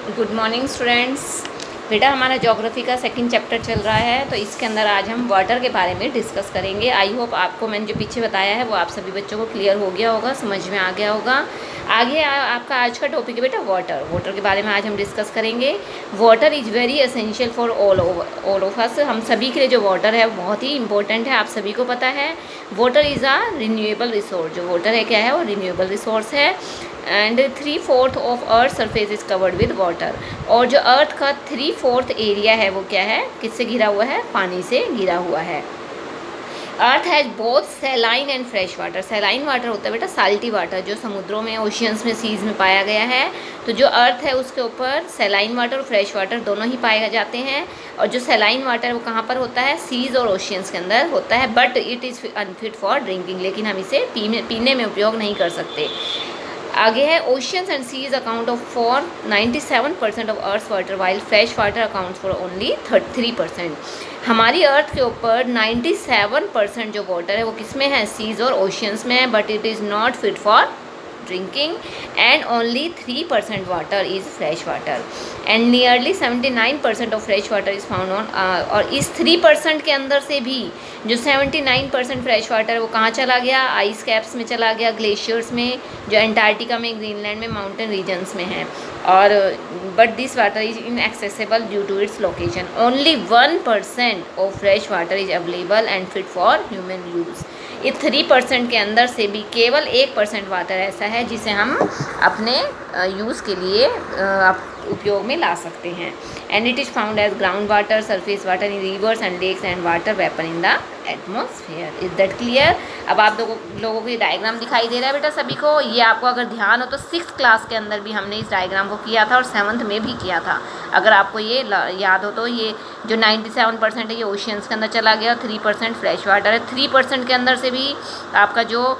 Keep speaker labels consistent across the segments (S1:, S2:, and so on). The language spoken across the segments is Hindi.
S1: Good morning students. बेटा हमारा ज्योग्राफी का सेकंड चैप्टर चल रहा है, तो इसके अंदर आज हम वाटर के बारे में डिस्कस करेंगे। आई होप आपको मैंने जो पीछे बताया है वो आप सभी बच्चों को क्लियर हो गया होगा, समझ में आ गया होगा। आगे आपका आज का टॉपिक है बेटा वाटर के बारे में आज हम डिस्कस करेंगे। Water is very essential for all of us. हम सभी के लिए जो वाटर है वो बहुत ही इंपॉर्टेंट है, आप सभी को पता है। Water is a renewable resource. जो वाटर है क्या है, वो रिन्यूएबल रिसोर्स है। And 3/4 of earth surface is covered with water. और जो अर्थ का 3/4 एरिया है वो क्या है, किससे घिरा हुआ है, पानी से घिरा हुआ है। अर्थ has both saline and fresh water. Saline water होता है बेटा साल्टी वाटर, जो समुद्रों में, ओशियंस में, सीज में पाया गया है। तो जो अर्थ है उसके ऊपर सैलाइन वाटर और फ्रेश वाटर दोनों ही पाए जाते हैं। और जो सैलाइन वाटर वो कहाँ पर होता है, सीज और ओशियंस के अंदर होता है। But it is unfit for drinking, लेकिन हम इसे पीने में उपयोग नहीं कर सकते। आगे है oceans and seas account of for 97% of earth water, while fresh water account for only 3%। हमारी अर्थ के ऊपर 97% जो वाटर है वो किस में है, सीज और ओशियंस में है। But it is not fit for drinking and only 3% water is fresh water and nearly 79% of fresh water is found on. और इस 3% के अंदर से भी जो 79% फ्रेश वाटर है वो कहाँ चला गया, आइस कैप्स में चला गया, ग्लेशियर्स में, जो एंटार्क्टिका में, ग्रीनलैंड में, माउंटेन रीजन्स में है। और but this water is inaccessible due to its location. Only 1% of fresh water is available and fit for human use. ये 3% के अंदर से भी केवल 1% वाटर ऐसा है जिसे हम अपने यूज़ के लिए उपयोग में ला सकते हैं। And it is found as ground water, surface water in rivers and lakes and water vapour in the atmosphere. Is that clear. अब आप लोगों को ये डायग्राम दिखाई दे रहा है बेटा सभी को। ये आपको अगर ध्यान हो तो 6th क्लास के अंदर भी हमने इस डायग्राम को किया था और 7th में भी किया था। अगर आपको ये याद हो तो ये जो 97% है ये ओशियंस के अंदर चला गया, 3% फ्रेश वाटर है। 3% के अंदर से भी आपका जो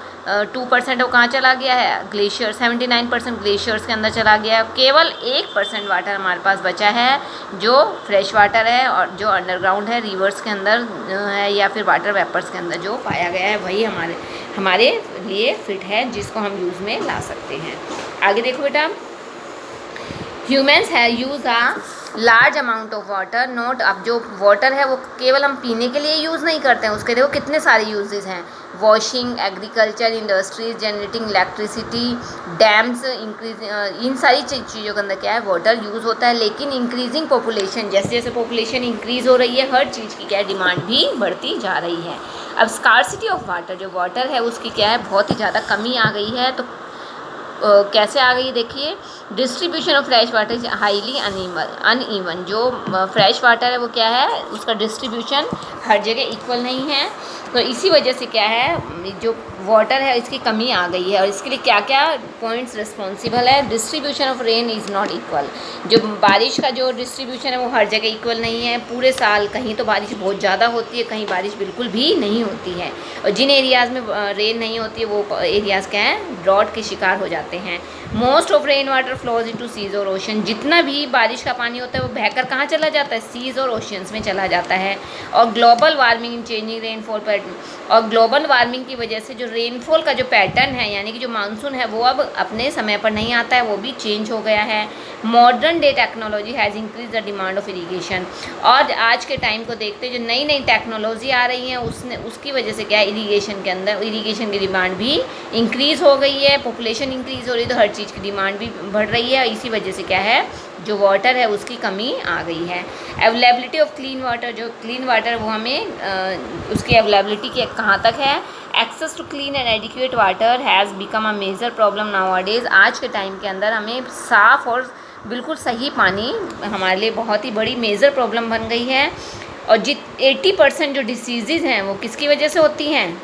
S1: 2% है वो कहाँ चला गया है, ग्लेशियर। 79% ग्लेशियर्स के अंदर चला गया। केवल 1% वाटर हमारे पास बचा है जो फ्रेश वाटर है और जो अंडरग्राउंड है, रिवर्स के अंदर है या फिर वाटर वेपर्स के अंदर जो पाया गया है वही हमारे लिए फिट है, जिसको हम यूज़ में ला सकते हैं। आगे देखो बेटा, humans have use a large amount of water not. अब जो वाटर है वो केवल हम पीने के लिए यूज़ नहीं करते हैं, उसके देखो कितने सारे यूजेस हैं। Washing, agriculture, industries, generating electricity, dams, increase, इन सारी चीज़ों के अंदर क्या है, वाटर यूज़ होता है। लेकिन इंक्रीजिंग पॉपुलेशन, जैसे जैसे पॉपुलेशन इंक्रीज़ हो रही है, हर चीज़ की क्या है, डिमांड भी बढ़ती जा रही है। अब स्कार्सिटी ऑफ वाटर, जो वाटर है उसकी क्या है, बहुत ही ज़्यादा कमी आ गई है। तो कैसे आ गई, देखिए, distribution of fresh water is highly uneven. जो फ्रेश वाटर है वो क्या है, उसका डिस्ट्रीब्यूशन हर जगह इक्वल नहीं है। तो इसी वजह से क्या है, जो वाटर है इसकी कमी आ गई है। और इसके लिए क्या क्या पॉइंट्स रिस्पॉन्सिबल है, distribution of rain is not equal. जो बारिश का जो डिस्ट्रीब्यूशन है वो हर जगह इक्वल नहीं है पूरे साल। कहीं तो बारिश बहुत ज़्यादा होती है, कहीं बारिश बिल्कुल भी नहीं होती है। और जिन एरियाज़ में रेन नहीं होती है वो एरियाज़ क्या हैं, ड्रॉट के शिकार हो जाते हैं। Most of rain water flows into seas और ओशन। जितना भी बारिश का पानी होता है वो बहकर कहाँ चला जाता है, सीज और ओशंस में चला जाता है। और ग्लोबल वार्मिंग इन चेंजिंग रेनफॉल पैटर्न, और ग्लोबल वार्मिंग की वजह से जो रेनफॉल का जो पैटर्न है, यानी कि जो मानसून है वो अब अपने समय पर नहीं आता है, वो भी चेंज हो गया है। Modern day technology has increase the demand of irrigation. और आज के टाइम को देखते जो नई नई टेक्नोलॉजी आ रही है उसकी वजह से क्या है, इरीगेशन के अंदर इरीगेशन की डिमांड भी इंक्रीज़ हो गई है। पॉपुलेशन इंक्रीज़ हो रही है तो हर चीज़ की डिमांड भी बढ़ रही है। इसी वजह से क्या है, जो वाटर है उसकी कमी आ गई है। अवेलेबिलिटी ऑफ क्लीन वाटर, जो क्लीन वाटर वो हमें उसकी अवेलेबिलिटी की कहाँ तक है, access to clean and adequate water has become a major problem nowadays. आज के टाइम के अंदर हमें साफ़ और बिल्कुल सही पानी हमारे लिए बहुत ही बड़ी मेजर प्रॉब्लम बन गई है। और 80% जो डिसीज़ हैं वो किसकी वजह से होती हैं,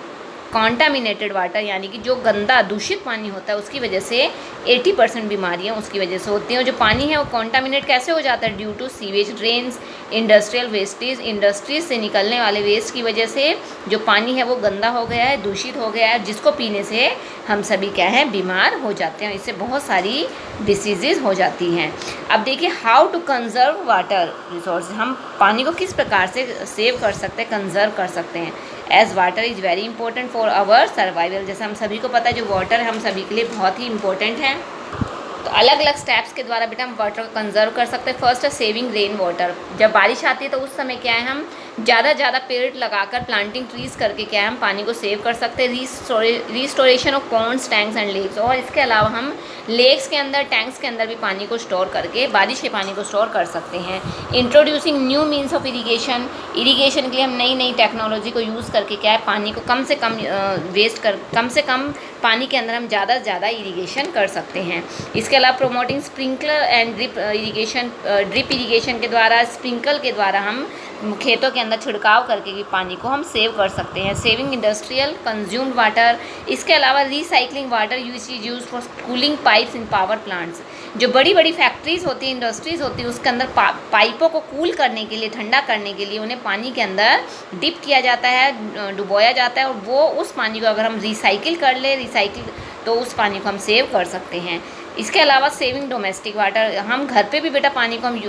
S1: कॉन्टामिनेटेड वाटर, यानी कि जो गंदा दूषित पानी होता है उसकी वजह से 80% बीमारियां उसकी वजह से होती हैं। और जो पानी है वो कॉन्टामिनेट कैसे हो जाता है, due to sewage drains, industrial wastage. Industries से निकलने वाले वेस्ट की वजह से जो पानी है वो गंदा हो गया है, दूषित हो गया है, जिसको पीने से हम सभी क्या है, बीमार हो जाते हैं। इससे बहुत सारी डिसीज़ेज़ हो जाती हैं। अब देखिए, how to conserve water resource. हम पानी को किस प्रकार से सेव कर सकते हैं, कंजर्व कर सकते हैं। As water is very important for our survival. जैसे हम सभी को पता है जो वाटर हम सभी के लिए बहुत ही इंपॉर्टेंट है। तो अलग अलग स्टेप्स के द्वारा बेटा हम वाटर को कंजर्व कर सकते हैं। फर्स्ट है सेविंग रेन वाटर। जब बारिश आती है तो उस समय क्या है, हम ज़्यादा पेड़ लगाकर प्लांटिंग ट्रीज करके क्या है हम पानी को सेव कर सकते हैं। Restoration of ponds, tanks and lakes. और इसके अलावा हम लेक्स के अंदर, टैंक्स के अंदर भी पानी को स्टोर करके बारिश के पानी को स्टोर कर सकते हैं। Introducing new means of irrigation. Irrigation के लिए हम नई नई टेक्नोलॉजी को यूज़ करके क्या है पानी को कम से कम पानी के अंदर हम ज़्यादा से ज़्यादा इरीगेशन कर सकते हैं। इसके अलावा promoting sprinkler and drip irrigation. Drip irrigation के द्वारा, स्प्रिंकल के द्वारा हम खेतों के अंदर छिड़काव करके भी पानी को हम सेव कर सकते हैं। Saving industrial consumed water. इसके अलावा recycling water use for cooling pipes in power plants. जो बड़ी बड़ी फैक्ट्रीज होती हैं, इंडस्ट्रीज होती है, उसके अंदर पाइपों को कूल करने के लिए, ठंडा करने के लिए उन्हें पानी के अंदर डिप किया जाता है, डुबोया जाता है, और वो उस पानी को अगर हम रिसाइकिल कर ले तो उस पानी को हम सेव कर सकते हैं। इसके अलावा सेविंग डोमेस्टिक वाटर। हम घर पे भी बेटा पानी को हम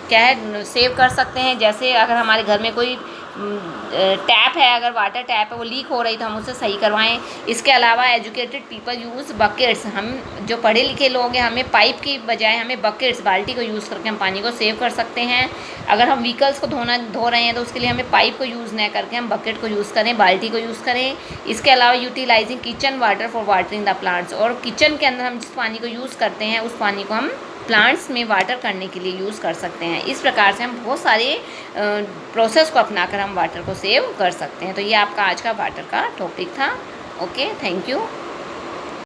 S1: क्या है सेव कर सकते हैं। जैसे अगर हमारे घर में कोई टैप है, अगर वाटर टैप है वो लीक हो रही तो हम उसे सही करवाएं। इसके अलावा एजुकेटेड पीपल यूज़ बकेट्स। हम जो पढ़े लिखे लोग हैं, हमें पाइप की बजाय हमें बकेट्स, बाल्टी को यूज़ करके हम पानी को सेव कर सकते हैं। अगर हम व्हीकल्स को धो रहे हैं तो उसके लिए हमें पाइप को यूज़ न करके हम बकेट को यूज़ करें, बाल्टी को यूज़ करें। इसके अलावा utilising kitchen water for watering the plants. और किचन के अंदर हम जिस पानी को यूज़ करते हैं उस पानी को हम प्लांट्स में वाटर करने के लिए यूज़ कर सकते हैं। इस प्रकार से हम बहुत सारे प्रोसेस को अपनाकर हम वाटर को सेव कर सकते हैं। तो ये आपका आज का वाटर का टॉपिक था। Okay, thank you.